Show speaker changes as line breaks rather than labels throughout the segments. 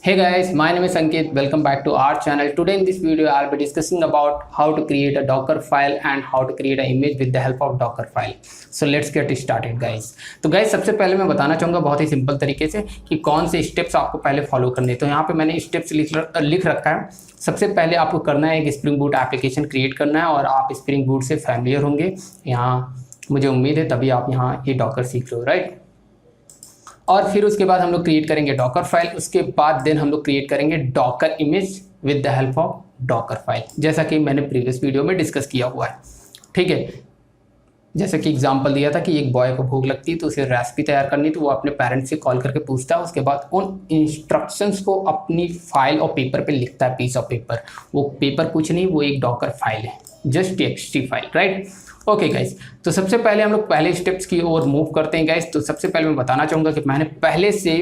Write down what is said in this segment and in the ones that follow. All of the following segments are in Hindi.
Hey guys, my name is Ankit. Welcome back to our channel. Today in this video, I'll be discussing about how to create a Docker file and how to create an image with the help of Docker file. So let's get started guys. तो guys सबसे पहले मैं बताना चाहूँगा बहुत ही सिंपल तरीके से कि कौन से स्टेप्स आपको पहले फॉलो करने हैं। तो यहाँ पे मैंने स्टेप्स लिख रखा है। सबसे पहले आपको करना है एक स्प्रिंग बूट एप्लीकेशन क्रिएट करना है और आप स्प्रिंग बूट से फैमिलियर होंगे। यहाँ मुझे उम्मीद है तभी आप यहाँ ये डॉकर सीख रहे हो, राइट। और फिर उसके बाद हम लोग क्रिएट करेंगे डॉकर फाइल। उसके बाद देन हम लोग क्रिएट करेंगे Docker image with the help of Docker file, जैसा कि मैंने प्रीवियस वीडियो में डिस्कस किया हुआ है। ठीक है, जैसे कि एग्जांपल दिया था कि एक बॉय को भूख लगती है तो उसे रेसिपी तैयार करनी, तो वो अपने पेरेंट्स से कॉल करके पूछता है। उसके बाद उन इंस्ट्रक्शंस को अपनी फाइल और पेपर पे लिखता है, पीस ऑफ पेपर। वो पेपर कुछ नहीं, वो एक डॉकर फाइल है, just text file, right. Okay guys, तो सबसे पहले हम लोग पहले स्टेप्स की ओर मूव करते हैं गाइस। तो सबसे पहले मैं बताना चाहूँगा कि मैंने पहले से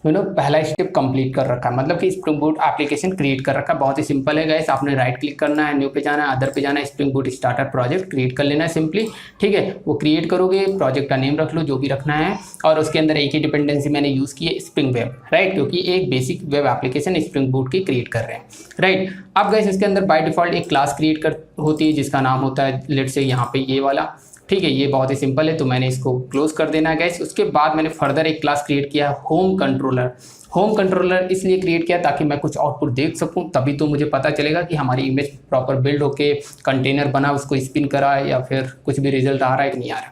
पहला स्टेप कंप्लीट कर रखा है, मतलब कि स्प्रिंग बूट एप्लीकेशन क्रिएट कर रखा है। बहुत ही सिंपल है गाइस, आपने राइट क्लिक करना है, न्यू पे जाना है, अदर पे जाना है, spring boot starter project create कर लेना है सिंपली। ठीक है, वो क्रिएट करोगे, प्रोजेक्ट का नेम रख लो जो भी रखना है, और उसके अंदर एक ही डिपेंडेंसी मैंने यूज़ की है, स्प्रिंग वेब, राइट, क्योंकि एक basic web application spring boot की क्रिएट कर रहे हैं, राइट। अब गाइस इसके अंदर बाय डिफॉल्ट एक क्लास क्रिएट होती है जिसका नाम होता है लेट्स से यहाँ पे ये वाला। ठीक है, ये बहुत ही सिंपल है, तो मैंने इसको क्लोज कर देना है गाइस। उसके बाद मैंने फर्दर एक क्लास क्रिएट किया होम कंट्रोलर। होम कंट्रोलर इसलिए क्रिएट किया ताकि मैं कुछ आउटपुट देख सकूं, तभी तो मुझे पता चलेगा कि हमारी इमेज प्रॉपर बिल्ड होके कंटेनर बना, उसको स्पिन करा या फिर कुछ भी रिजल्ट आ रहा है कि नहीं आ रहा।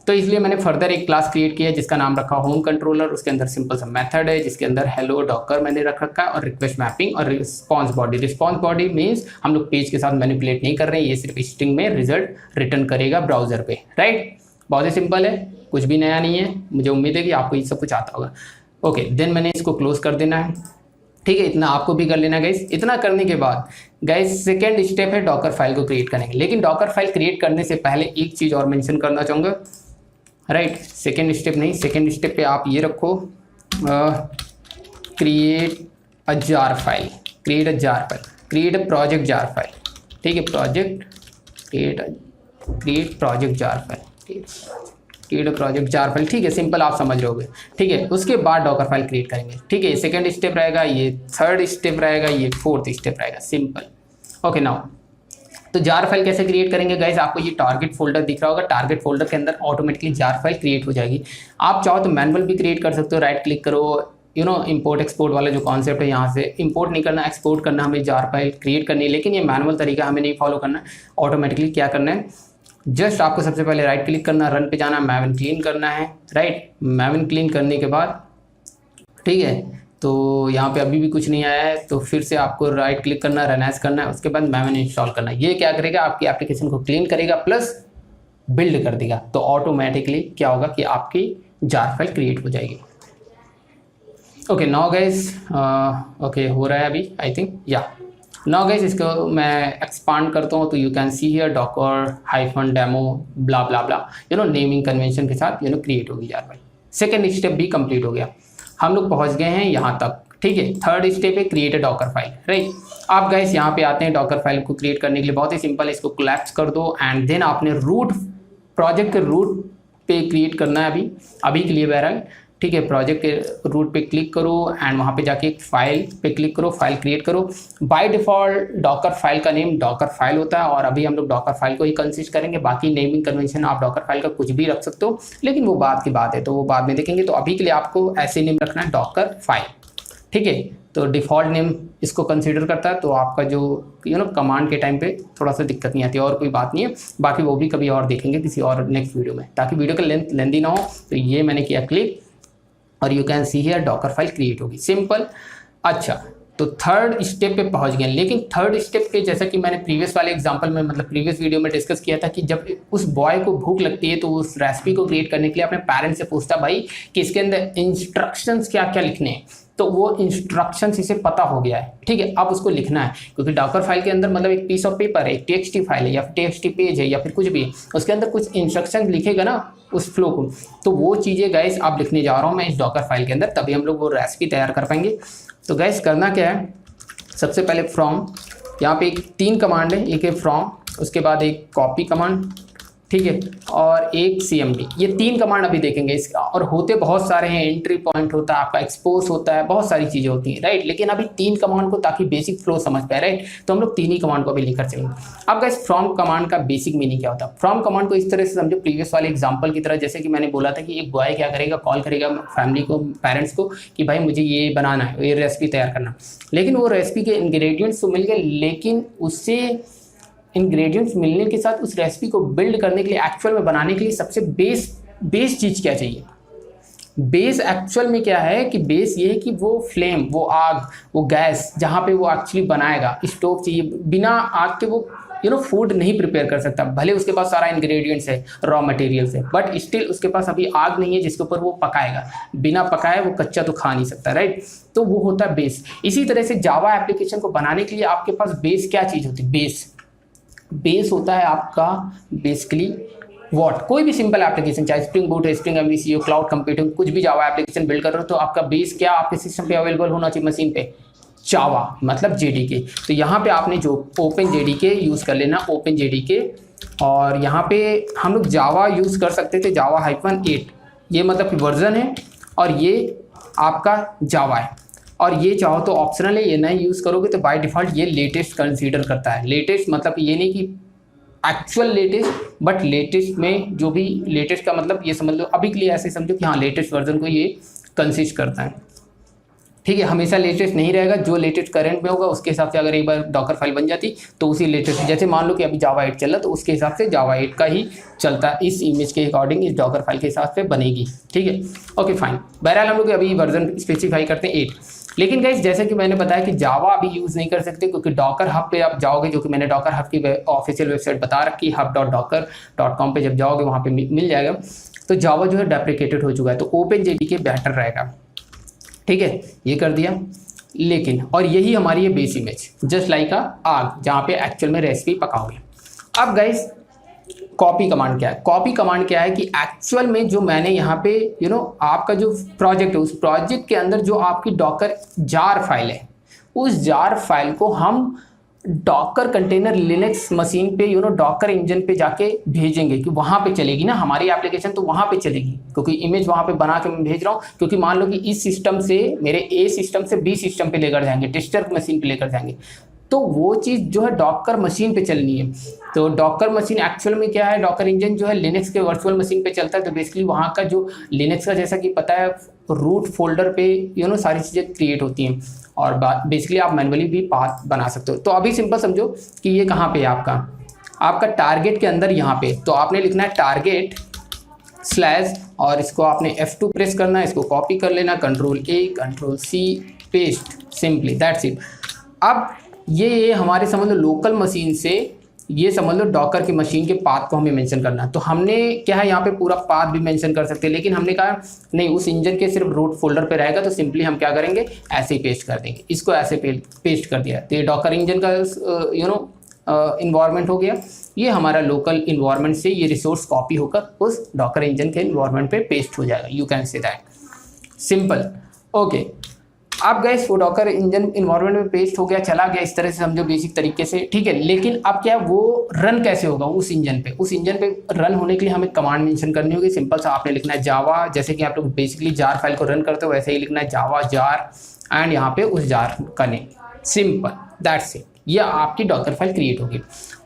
तो इसलिए मैंने फर्दर एक क्लास क्रिएट किया जिसका नाम रखा होम कंट्रोलर। उसके अंदर सिंपल सा मेथड है जिसके अंदर हेलो डॉकर मैंने रख रखा है, और रिक्वेस्ट मैपिंग और response body. Response body means हम लोग पेज के साथ मैनिपुलेट नहीं कर रहे हैं, ये सिर्फ स्ट्रिंग में रिजल्ट रिटर्न करेगा ब्राउजर पे, राइट। बहुत ही सिंपल है, कुछ भी नया नहीं है। मुझे उम्मीद है कि आपको ये सब कुछ आता होगा। ओके, देन मैंने इसको क्लोज कर देना है। ठीक है, इतना आपको भी कर लेना गाइस। इतना करने के बाद गाइस सेकेंड स्टेप है डॉकर फाइल को क्रिएट करने के। लेकिन डॉकर फाइल क्रिएट करने से पहले एक चीज़ और मेंशन करना चाहूँगा, राइट। सेकेंड स्टेप नहीं, सेकेंड स्टेप पे आप ये रखो create a jar file, create a jar file, create a project jar file. ठीक है, project create project jar file, create a project jar file. ठीक है, सिंपल आप समझ रहोगे। ठीक है, उसके बाद डॉकर फाइल क्रिएट करेंगे। ठीक है, सेकेंड स्टेप रहेगा, ये थर्ड स्टेप रहेगा, ये फोर्थ स्टेप रहेगा, सिंपल। ओके, नाउ तो जार फाइल कैसे क्रिएट करेंगे गाइस, आपको ये टारगेट फोल्डर दिख रहा होगा, टारगेट फोल्डर के अंदर ऑटोमेटिकली जार फाइल क्रिएट हो जाएगी। आप चाहो तो मैनुअल भी क्रिएट कर सकते हो, राइट क्लिक करो, इंपोर्ट एक्सपोर्ट वाला जो कॉन्सेप्ट है, यहाँ से इंपोर्ट नहीं करना, एक्सपोर्ट करना, हमें जार फाइल क्रिएट करनी है। लेकिन ये मैनुअल तरीका हमें नहीं फॉलो करना है, ऑटोमेटिकली क्या करना है, जस्ट आपको सबसे पहले राइट क्लिक करना, रन पे जाना, मैवन क्लीन करना है, राइट। मैवन क्लीन करने के बाद ठीक है, तो यहाँ पे अभी भी कुछ नहीं आया है, तो फिर से आपको राइट क्लिक करना, रन एज करना है, उसके बाद मैवन इंस्टॉल करना है। ये क्या करेगा, आपकी एप्लीकेशन को क्लीन करेगा प्लस बिल्ड कर देगा। तो ऑटोमेटिकली क्या होगा कि आपकी जार फाइल क्रिएट हो जाएगी। ओके, नाउ गाइस, ओके हो रहा है अभी, आई थिंक, या नाउ गाइस इसको मैं एक्सपांड करता हूँ, तो you can see here Docker hyphen demo blah blah blah, naming convention के साथ क्रिएट होगी जार फाइल। सेकेंड स्टेप भी कंप्लीट हो गया, हम लोग पहुंच गए हैं यहाँ तक। ठीक है, थर्ड स्टेप है create a Docker file, right. आप गाइस यहाँ पे आते हैं डॉकर फाइल को क्रिएट करने के लिए, बहुत ही सिंपल है, इसको कोलैप्स कर दो एंड देन आपने रूट प्रोजेक्ट के रूट पे क्रिएट करना है अभी के लिए बहरहाल। ठीक है, प्रोजेक्ट के रूट पे क्लिक करो एंड वहाँ पे जाके फाइल पे क्लिक करो, फाइल क्रिएट करो। बाय डिफॉल्ट डॉकर फाइल का नेम डॉकर फाइल होता है, और अभी हम लोग डॉकर फाइल को ही कंसिस्ट करेंगे। बाकी नेमिंग कन्वेंशन आप डॉकर फाइल का कुछ भी रख सकते हो, लेकिन वो बात की बात है, तो वो बाद में देखेंगे। तो अभी के लिए आपको ऐसे नेम रखना है, डॉकर फाइल। ठीक है, तो डिफ़ॉल्ट नेम इसको कंसीडर करता है, तो आपका जो कमांड के टाइम पे थोड़ा सा दिक्कत नहीं आती है, और कोई बात नहीं है। बाकी वो भी कभी और देखेंगे किसी और नेक्स्ट वीडियो में, ताकि वीडियो का लेंथी ना हो। तो ये मैंने किया क्लिक, और you can see here Docker file create होगी, सिंपल। अच्छा, तो थर्ड स्टेप पे पहुंच गए। लेकिन थर्ड स्टेप पे जैसा कि मैंने प्रीवियस वाले एग्जांपल में, मतलब प्रीवियस वीडियो में डिस्कस किया था कि जब उस बॉय को भूख लगती है तो उस रेसिपी को क्रिएट करने के लिए अपने पेरेंट्स से पूछता भाई कि इसके अंदर इंस्ट्रक्शंस क्या क्या लिखने हैं। तो वो इंस्ट्रक्शंस इसे पता हो गया है। ठीक है, अब उसको लिखना है, क्योंकि डॉकर फाइल के अंदर मतलब एक पीस ऑफ पेपर है, एक टेक्स्ट फाइल है, या फिर टेक्स्ट पेज है, या फिर कुछ भी है, उसके अंदर कुछ इंस्ट्रक्शन लिखेगा ना उस फ्लो को। तो वो चीज़ें गाइस आप लिखने जा रहा हूँ मैं इस डॉकर फाइल के अंदर, तभी हम लोग वो रेसिपी तैयार कर पाएंगे। तो गाइस करना क्या है, सबसे पहले फ्रॉम, यहाँ पे एक 3 कमांड है, एक है फ्रॉम, उसके बाद एक कॉपी कमांड, ठीक है, और एक CMD। ये 3 कमांड अभी देखेंगे इसका, और होते बहुत सारे हैं, एंट्री पॉइंट होता है आपका, एक्सपोज होता है, बहुत सारी चीज़ें होती हैं, राइट। लेकिन अभी 3 कमांड को, ताकि बेसिक फ्लो समझ पाए, राइट, तो हम लोग 3 ही कमांड को अभी लेकर चलेंगे। अब गाइस फ्रॉम कमांड का बेसिक मीनिंग क्या होता है? फ्रॉम कमांड को इस तरह से समझो, प्रीवियस वाले एग्जाम्पल की तरह, जैसे कि मैंने बोला था कि एक बॉय क्या करेगा, कॉल करेगा फैमिली को, पेरेंट्स को, कि भाई मुझे ये बनाना है, ये रेसिपी तैयार करना, लेकिन वो रेसिपी के इंग्रेडिएंट्स तो मिल गए, लेकिन उससे इंग्रेडिएंट्स मिलने के साथ उस रेसिपी को बिल्ड करने के लिए, एक्चुअल में बनाने के लिए सबसे बेस चीज़ क्या चाहिए? बेस एक्चुअल में क्या है कि बेस ये है कि वो फ्लेम, वो आग, वो गैस जहाँ पे वो एक्चुअली बनाएगा, स्टोव चाहिए। बिना आग के वो फूड नहीं प्रिपेयर कर सकता, भले उसके पास सारा इंग्रेडिएंट्स है, रॉ मटेरियल्स है, बट स्टिल उसके पास अभी आग नहीं है जिसके ऊपर वो पकाएगा। बिना पकाए वो कच्चा तो खा नहीं सकता, राइट। तो वो होता है बेस। इसी तरह से जावा एप्लीकेशन को बनाने के लिए आपके पास बेस क्या चीज़ होती है? बेस होता है आपका बेसिकली कोई भी सिंपल एप्लीकेशन, चाहे स्प्रिंग बूट है, स्प्रिंग एमवीसी हो, क्लाउड कंप्यूटिंग, कुछ भी जावा एप्लीकेशन बिल्ड कर रहे हो, तो आपका बेस क्या आपके सिस्टम पे अवेलेबल होना चाहिए, मशीन पे? जावा, मतलब JDK। तो यहाँ पे आपने जो ओपन JDK यूज़ कर लेना, ओपन JDK। और यहाँ पे हम लोग जावा यूज़ कर सकते थे, जावा -8, ये मतलब कि वर्जन है, और ये आपका जावा है। और ये चाहो तो ऑप्शनल है, ये नहीं यूज़ करोगे तो बाय डिफ़ॉल्ट ये लेटेस्ट कंसीडर करता है। लेटेस्ट मतलब ये नहीं कि एक्चुअल लेटेस्ट, बट लेटेस्ट में जो भी लेटेस्ट का मतलब ये समझ लो, अभी के लिए ऐसे समझो कि हाँ लेटेस्ट वर्जन को ये कंसिस्ट करता है, ठीक है। हमेशा लेटेस्ट नहीं रहेगा, जो लेटेस्ट करंट में होगा उसके हिसाब से अगर एक बार डॉकर फाइल बन जाती तो उसी लेटेस्ट, जैसे मान लो कि अभी जावा 8 चल रहा तो उसके हिसाब से जावा 8 का ही चलता है, इस इमेज के अकॉर्डिंग इस डॉकर फाइल के हिसाब से बनेगी, ठीक है। ओके फाइन, बहरहाल हम लोग अभी वर्जन स्पेसिफाई करते हैं 8। लेकिन गाइस जैसे कि मैंने बताया कि जावा अभी यूज़ नहीं कर सकते, क्योंकि डॉकर हब पे आप जाओगे, जो कि मैंने डॉकर हब की ऑफिशियल वेबसाइट बता रखी, hub.docker.com पे जब जाओगे वहाँ पे मिल जाएगा। तो जावा जो है डेप्रिकेटेड हो चुका है, तो ओपन JDK बेहतर रहेगा, ठीक है। ये कर दिया, लेकिन और यही हमारी ये बेस इमेज, जस्ट लाइक आग, जहाँ पे एक्चुअल में रेसिपी पकाओगे। अब गाइस कॉपी कमांड क्या है? कॉपी कमांड क्या है कि एक्चुअल में जो मैंने यहाँ पे आपका जो प्रोजेक्ट है, उस प्रोजेक्ट के अंदर जो आपकी डॉकर जार फाइल है, उस जार फाइल को हम डॉकर कंटेनर लिनक्स मशीन पे डॉकर इंजन पे जाके भेजेंगे, कि वहाँ पे चलेगी ना हमारी एप्लीकेशन, तो वहाँ पे चलेगी, क्योंकि इमेज वहाँ पे बना के मैं भेज रहा हूँ। क्योंकि मान लो कि इस सिस्टम से मेरे A सिस्टम से B सिस्टम पे लेकर जाएंगे, टेस्टर मशीन पे लेकर जाएंगे, तो वो चीज़ जो है डॉकर मशीन पे चलनी है। तो डॉकर मशीन एक्चुअल में क्या है, डॉकर इंजन जो है लिनक्स के वर्चुअल मशीन पे चलता है, तो बेसिकली वहाँ का जो लिनक्स का, जैसा कि पता है, रूट फोल्डर पे सारी चीज़ें क्रिएट होती हैं, और बेसिकली आप मैनुअली भी पाथ बना सकते हो। तो अभी सिंपल समझो कि ये कहाँ पे है आपका टारगेट के अंदर, यहाँ पे तो आपने लिखना है टारगेट स्लैश, और इसको आपने F2 प्रेस करना है, इसको कॉपी कर लेना, Ctrl+A Ctrl+C paste, simply that's it. अब ये हमारे समझ लो लोकल मशीन से, ये समझ लो डॉकर की मशीन के पाथ को हमें मेंशन करना है। तो हमने क्या है, यहाँ पे पूरा पाथ भी मेंशन कर सकते हैं, लेकिन हमने कहा नहीं, उस इंजन के सिर्फ रूट फोल्डर पे रहेगा, तो सिंपली हम क्या करेंगे, ऐसे ही पेस्ट कर देंगे। इसको ऐसे पेस्ट कर दिया, तो ये डॉकर इंजन का इन्वायरमेंट हो गया। ये हमारा लोकल इन्वायरमेंट से ये रिसोर्स कॉपी होकर उस डॉकर इंजन के इन्वायरमेंट पे पेस्ट हो जाएगा। You can say that, simple. Okay, अब गए वो डॉकर इंजन इन्वायरमेंट में पेस्ट हो गया, चला गया, इस तरह से समझो बेसिक तरीके से, ठीक है। लेकिन अब क्या, वो रन कैसे होगा उस इंजन पे? उस इंजन पे रन होने के लिए हमें कमांड मेंशन करनी होगी। सिंपल सा आपने लिखना है जावा, जैसे कि आप लोग बेसिकली जार फाइल को रन करते हो वैसे ही लिखना है जावा जार, एंड यहाँ पे उस जार का नेम, सिंपल दैट्स इट। ये आपकी डॉकर फाइल क्रिएट होगी।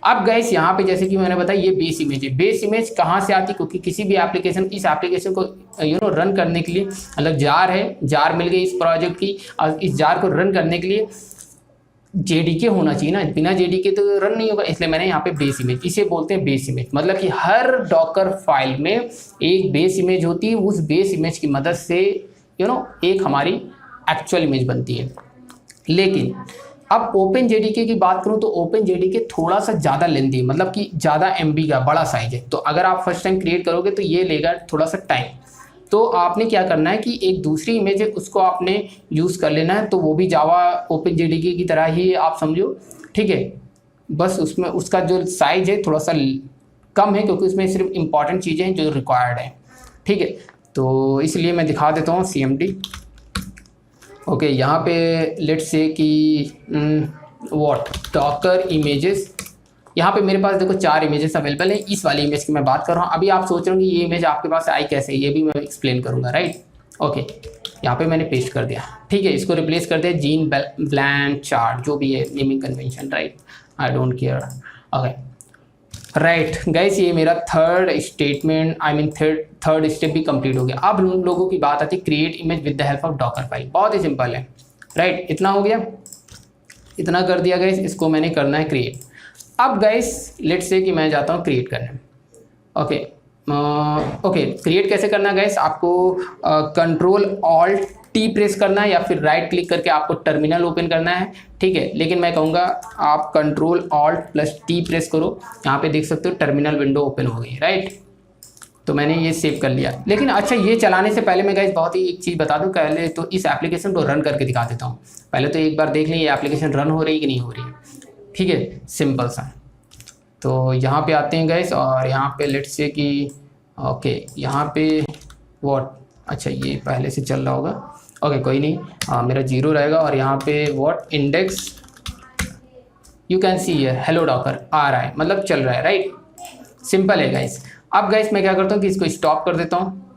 अब गाइस यहाँ पे जैसे कि मैंने बताया, ये बेस इमेज है। बेस इमेज कहाँ से आती है? क्योंकि किसी भी एप्लीकेशन, इस एप्लीकेशन को रन करने के लिए, मतलब जार है, जार मिल गई इस प्रोजेक्ट की, और इस जार को रन करने के लिए JDK होना चाहिए ना, बिना JDK तो रन नहीं होगा। इसलिए मैंने यहाँ पे बेस इमेज, इसे बोलते हैं बेस इमेज, मतलब कि हर डॉकर फाइल में एक बेस इमेज होती है, उस बेस इमेज की मदद से एक हमारी एक्चुअल इमेज बनती है। लेकिन अब ओपन JDK की बात करूं तो ओपन JDK थोड़ा सा ज़्यादा लेंथी, मतलब कि ज़्यादा MB का बड़ा साइज है। तो अगर आप फर्स्ट टाइम क्रिएट करोगे तो ये लेगा थोड़ा सा टाइम। तो आपने क्या करना है कि एक दूसरी इमेज है उसको आपने यूज़ कर लेना है, तो वो भी जावा ओपन JDK की तरह ही आप समझो, ठीक है। बस उसमें उसका जो साइज है थोड़ा सा कम है, क्योंकि उसमें सिर्फ इंपॉर्टेंट चीज़ें हैं जो रिक्वायर्ड हैं, ठीक है। तो इसलिए मैं दिखा देता हूँ CMD। ओके, यहाँ पे लेट्स से कि व्हाट डॉकर इमेजेस यहाँ पे मेरे पास देखो 4 इमेजेस अवेलेबल है, इस वाली इमेज की मैं बात कर रहा हूँ। अभी आप सोच रहे हो कि ये इमेज आपके पास आई कैसे, ये भी मैं एक्सप्लेन करूँगा, राइट। ओके, यहाँ पे मैंने पेस्ट कर दिया, ठीक है। इसको रिप्लेस कर दिया जीन ब्लैंचार्ड, जो भी है naming convention, right, I don't care. Okay right guys, ये मेरा थर्ड स्टेटमेंट थर्ड स्टेप भी कंप्लीट हो गया। अब उन लोगों की बात आती है create image with the help of Docker file. बहुत ही सिंपल है, राइट। इतना हो गया, इतना कर दिया गाइस, इसको मैंने करना है क्रिएट। अब गाइस लेट्स से कि मैं जाता हूँ क्रिएट करने। ओके क्रिएट कैसे करना है गाइस, आपको कंट्रोल ऑल्ट टी प्रेस करना है या फिर राइट क्लिक करके आपको टर्मिनल ओपन करना है, ठीक है। लेकिन मैं कहूँगा आप control alt plus T press करो, यहाँ पे देख सकते हो टर्मिनल विंडो ओपन हो गई, राइट। तो मैंने ये सेव कर लिया। लेकिन अच्छा, ये चलाने से पहले मैं गाइस बहुत ही एक चीज़ बता दूँ, पहले तो इस एप्लीकेशन को रन करके दिखा देता हूँ। पहले तो एक बार देख लें ये एप्लीकेशन रन हो रही है कि नहीं हो रही है, ठीक है, सिंपल सा। तो यहाँ पे आते हैं गाइस और यहाँ पे लेट्स से कि ओके यहाँ पे व्हाट, अच्छा ये पहले से चल रहा होगा, ओके कोई नहीं, मेरा 0 रहेगा। और यहाँ पे what index, you can see here hello Docker आ रहा है, मतलब चल रहा है, राइट। सिंपल है गाइस। अब गाइस मैं क्या करता हूँ कि इसको स्टॉप कर देता हूँ,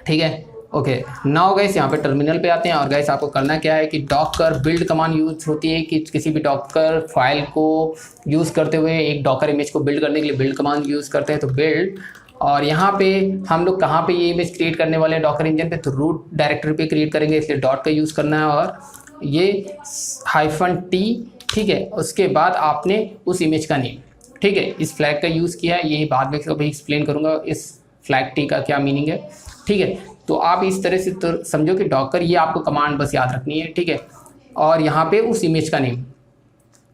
ठीक है। ओके नाउ गाइस यहाँ पे टर्मिनल पे आते हैं और गाइस आपको करना क्या है कि डॉकर बिल्ड कमांड यूज होती है कि किसी भी डॉकर फाइल को यूज़ करते हुए एक डॉकर इमेज को बिल्ड करने के लिए बिल्ड कमांड यूज़ करते हैं, तो बिल्ड। और यहाँ पे हम लोग कहाँ पे ये इमेज क्रिएट करने वाले हैं डॉकर इंजन पे, तो रूट डायरेक्टरी पे क्रिएट करेंगे, इसलिए डॉट का यूज़ करना है और ये -t, ठीक है। उसके बाद आपने उस इमेज का नेम, ठीक है, इस फ्लैग का यूज़ किया है, ये बाद में कभी एक्सप्लेन करूँगा इस फ्लैग टी का क्या मीनिंग है, ठीक है। तो आप इस तरह से तो समझो कि डॉकर, ये आपको कमांड बस याद रखनी है, ठीक है। और यहाँ पे उस इमेज का नेम,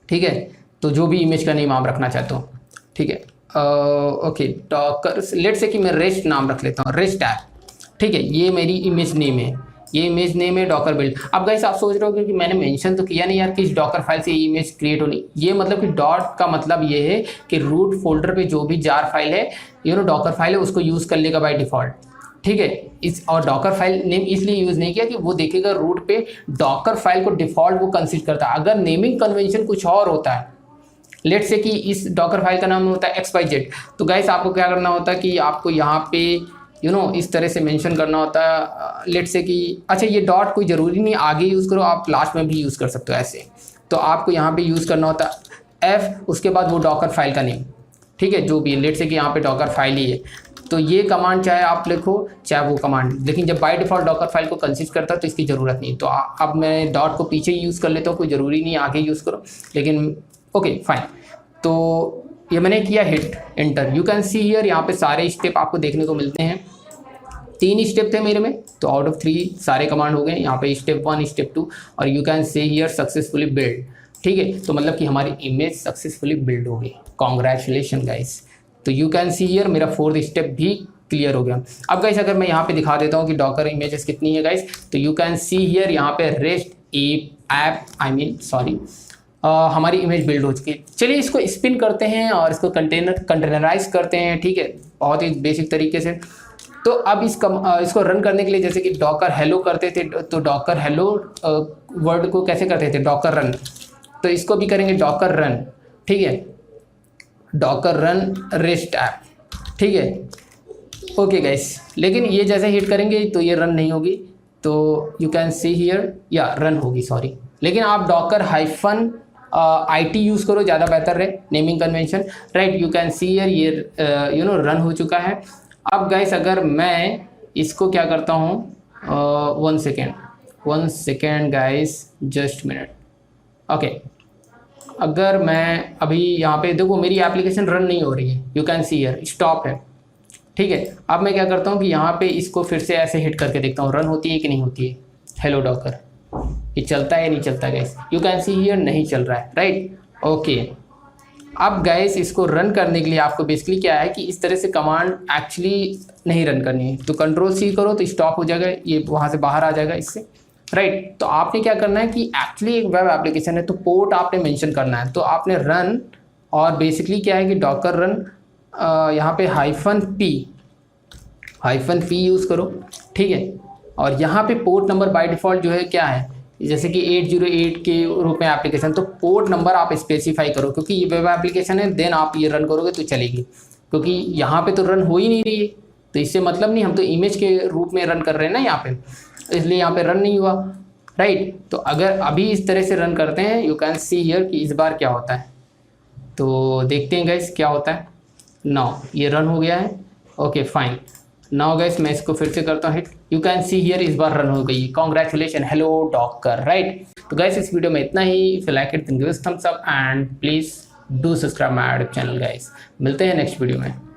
ठीक है, तो जो भी इमेज का नेम आप रखना चाहते हो, ठीक है। ओके डॉकर लेट्स से कि मैं रेस्ट नाम रख लेता हूँ, रेस्ट ऐप, ठीक है। ये मेरी इमेज नेम है, ये इमेज नेम है डॉकर बिल्ड। अब गाइस आप सोच रहे हो कि मैंने मेंशन तो किया नहीं यार कि इस डॉकर फाइल से ये इमेज क्रिएट होनी, ये मतलब कि डॉट का मतलब ये है कि रूट फोल्डर पे जो भी जार फाइल है, डॉकर फाइल है, उसको यूज़ कर लेगा बाय डिफ़ॉल्ट, ठीक है। इस और डॉकर फाइल नेम इसलिए यूज़ नहीं किया कि वो देखेगा रूट पे डॉकर फाइल को डिफ़ॉल्ट वो कंसिडर करता है। अगर नेमिंग कन्वेंशन कुछ और होता है, लेट से कि इस डॉकर फाइल का नाम होता है XYZ, तो गाइस आपको क्या करना होता है कि आपको यहाँ पे इस तरह से मेंशन करना होता है। लेट से कि अच्छा ये डॉट कोई ज़रूरी नहीं आगे यूज़ करो, आप लास्ट में भी यूज़ कर सकते हो ऐसे। तो आपको यहाँ पे यूज़ करना होता है F, उसके बाद वो डॉकर फाइल का नेम, ठीक है, जो भी है। लेट से कि यहाँ पे डॉकर फाइल ही है, तो ये कमांड चाहे आप लिखो चाहे वो कमांड, लेकिन जब बाय डिफ़ॉल्ट डॉकर फाइल को कंसिडर करता है तो इसकी ज़रूरत नहीं। तो अब मैं डॉट को पीछे यूज़ कर लेता हूँ, कोई ज़रूरी नहीं आगे यूज़ करो, लेकिन ओके फाइन। तो ये मैंने किया hit enter, you can see here, यहाँ पे सारे स्टेप आपको देखने को मिलते हैं। 3 स्टेप थे मेरे में, तो आउट ऑफ 3 सारे कमांड हो गए। यहाँ पे स्टेप 1 स्टेप 2 और you can see here successfully build, ठीक है। तो मतलब कि हमारी इमेज सक्सेसफुली बिल्ड हो गई, कॉन्ग्रेचुलेशन गाइस। तो यू कैन सी हियर मेरा 4th स्टेप भी क्लियर हो गया। अब गाइस अगर मैं यहाँ पे दिखा देता हूँ कि डॉकर इमेजेस कितनी है गाइस, तो यू कैन सी हियर यहाँ पे रेस्ट ऐप हमारी इमेज बिल्ड हो चुकी है। चलिए इसको स्पिन करते हैं और इसको कंटेनराइज करते हैं, ठीक है, बहुत ही बेसिक तरीके से। तो अब इसको रन करने के लिए जैसे कि डॉकर हेलो करते थे, तो डॉकर हेलो वर्ड को कैसे करते थे, डॉकर रन, तो इसको भी करेंगे डॉकर रन, ठीक है, डॉकर रन रेस्ट ऐप, ठीक है। ओके गाइस, लेकिन ये जैसे हिट करेंगे तो ये रन नहीं होगी, तो यू कैन सी हियर या रन होगी, सॉरी। लेकिन आप डॉकर -IT यूज़ करो, ज़्यादा बेहतर है naming convention, right. You can see here ये रन हो चुका है। अब गाइस अगर मैं इसको क्या करता हूँ, 1 second guys, just minute, okay. अगर मैं अभी यहाँ पे देखो मेरी एप्लीकेशन रन नहीं हो रही है, you can see here stop है, ठीक है। अब मैं क्या करता हूँ कि यहाँ पे इसको फिर से ऐसे हिट करके देखता हूँ रन होती है कि नहीं होती है। हेलो डॉकर, ये चलता है या नहीं चलता guys, you can see here नहीं चल रहा है, राइट, ओके। अब गाइस इसको रन करने के लिए आपको बेसिकली क्या है कि इस तरह से कमांड एक्चुअली नहीं रन करनी है, तो Ctrl+C करो तो स्टॉप हो जाएगा, ये वहाँ से बाहर आ जाएगा इससे, राइट। तो आपने क्या करना है कि एक्चुअली एक वेब एप्लीकेशन है तो पोर्ट आपने मेंशन करना है, तो आपने रन और बेसिकली क्या है कि डॉकर रन यहाँ पे -P यूज़ करो, ठीक है। और यहाँ पे पोर्ट नंबर बाय डिफ़ॉल्ट जो है क्या है जैसे कि 808 के रूप में एप्लीकेशन, तो पोर्ट नंबर आप स्पेसिफाई करो, क्योंकि ये वेब एप्लीकेशन है, देन आप ये रन करोगे तो चलेगी, क्योंकि यहाँ पे तो रन हो ही नहीं रही है, तो इससे मतलब नहीं, हम तो इमेज के रूप में रन कर रहे हैं ना यहाँ पे, इसलिए यहाँ पे रन नहीं हुआ, राइट। तो अगर अभी इस तरह से रन करते हैं, यू कैन सी हियर कि इस बार क्या होता है, तो देखते हैं गाइस क्या होता है। नाउ ये रन हो गया है, ओके फाइन। नाउ गाइस मैं इसको फिर से करता हूँ hit, you can see here इस बार रन हो गई, कॉन्ग्रेचुलेशन, हेलो डॉकर, राइट। तो गाइस इस वीडियो में इतना ही, if you like it then give us thumbs up and please do subscribe my YouTube channel guys. मिलते हैं नेक्स्ट वीडियो में।